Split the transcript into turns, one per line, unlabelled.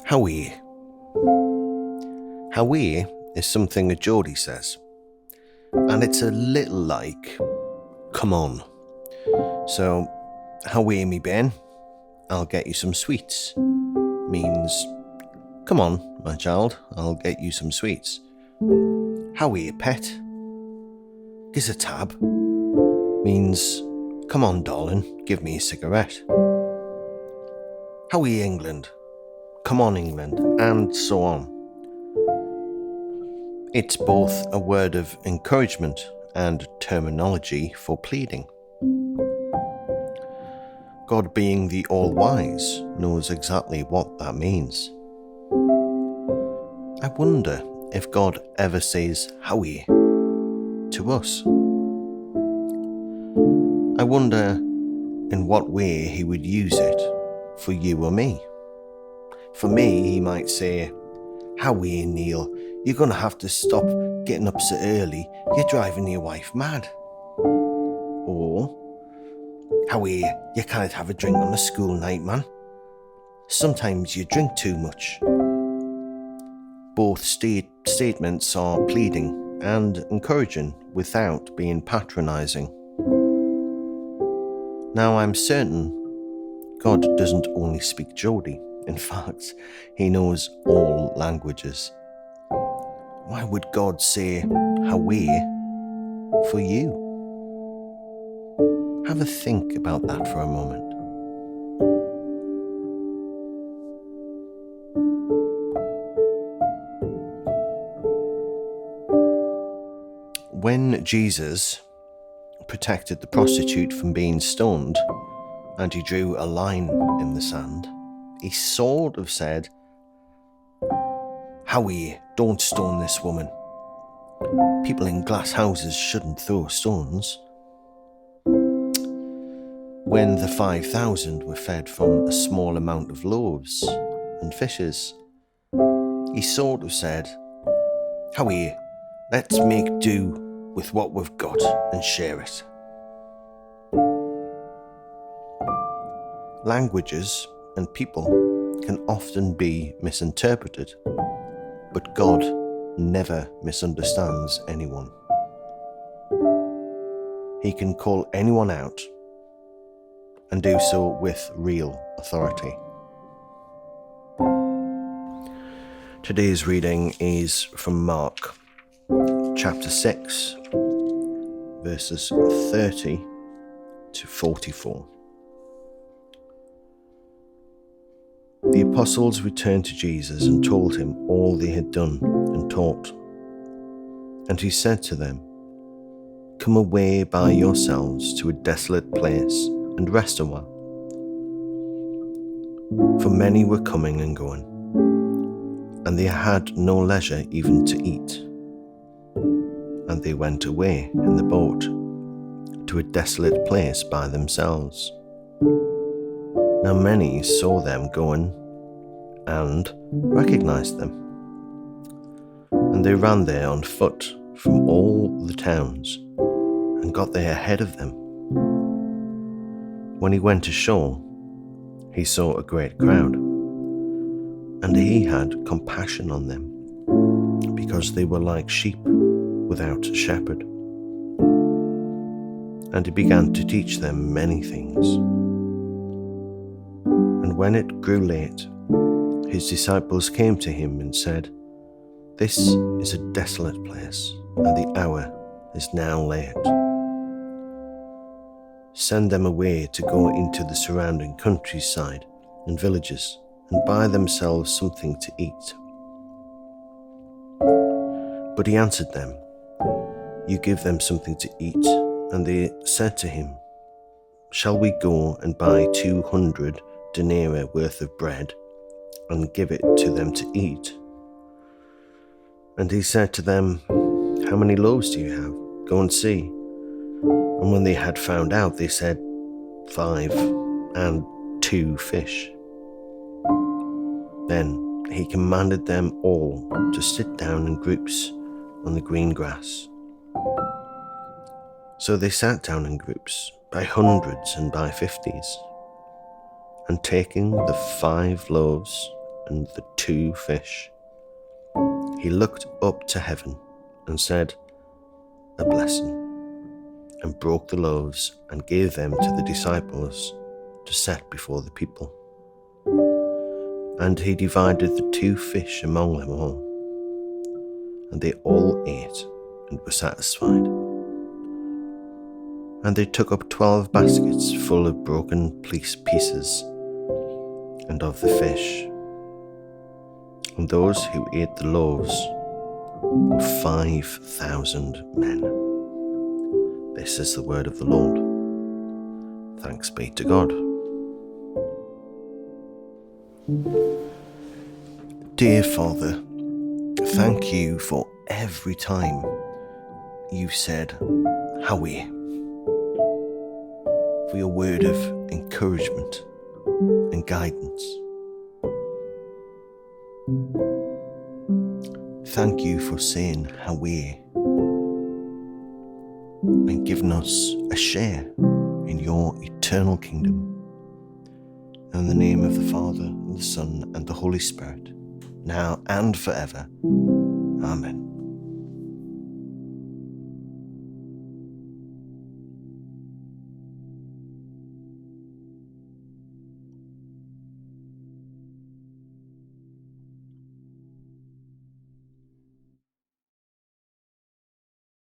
Howay. Howay is something a Geordie says, and it's a little like, come on. So, Howay me Ben, I'll get you some sweets, means, come on, my child, I'll get you some sweets. Howay pet, giz a tab, means, come on darling, give me a cigarette. Howay England, come on England, and so on. It's both a word of encouragement and terminology for pleading. God, being the all-wise, knows exactly what that means. I wonder if God ever says Howay to us. I wonder in what way he would use it for you or me. For me, he might say, Howay, Neil, you're going to have to stop getting up so early, you're driving your wife mad. Or, Howay, you can't have a drink on a school night, man. Sometimes you drink too much. Both statements are pleading and encouraging without being patronising. Now, I'm certain God doesn't only speak Geordie. In fact, he knows all languages. Why would God say Howay for you? Have a think about that for a moment. When Jesus protected the prostitute from being stoned and he drew a line in the sand, he sort of said, Howay, don't stone this woman. People in glass houses shouldn't throw stones. When the 5,000 were fed from a small amount of loaves and fishes, he sort of said, Howay, let's make do with what we've got and share it. Languages and people can often be misinterpreted, but God never misunderstands anyone. He can call anyone out and do so with real authority. Today's reading is from Mark, chapter 6, verses 30 to 44. The apostles returned to Jesus and told him all they had done and taught. And he said to them, Come away by yourselves to a desolate place and rest a while. For many were coming and going, and they had no leisure even to eat. And they went away in the boat to a desolate place by themselves. Now many saw them going and recognized them. And they ran there on foot from all the towns and got there ahead of them. When he went ashore, he saw a great crowd, and he had compassion on them, because they were like sheep without a shepherd. And he began to teach them many things. And when it grew late, his disciples came to him and said, This is a desolate place, and the hour is now late. Send them away to go into the surrounding countryside and villages and buy themselves something to eat. But he answered them, You give them something to eat. And they said to him, Shall we go and buy 200 denarii worth of bread and give it to them to eat? And he said to them, How many loaves do you have? Go and see. And when they had found out, they said, 5 and 2 fish. Then he commanded them all to sit down in groups on the green grass. So they sat down in groups, by hundreds and by 50s. And taking the 5 loaves and the 2 fish, he looked up to heaven and said a blessing, and broke the loaves and gave them to the disciples to set before the people. And he divided the 2 fish among them all, and they all ate and were satisfied. And they took up 12 baskets full of broken pieces and of the fish. And those who ate the loaves were 5,000 men. This is the word of the Lord. Thanks be to God. Dear Father, thank you for every time you've said Howay, for your word of encouragement and guidance. Thank you for saying Haway and giving us a share in your eternal kingdom. In the name of the Father, and the Son, and the Holy Spirit, now and forever. Amen.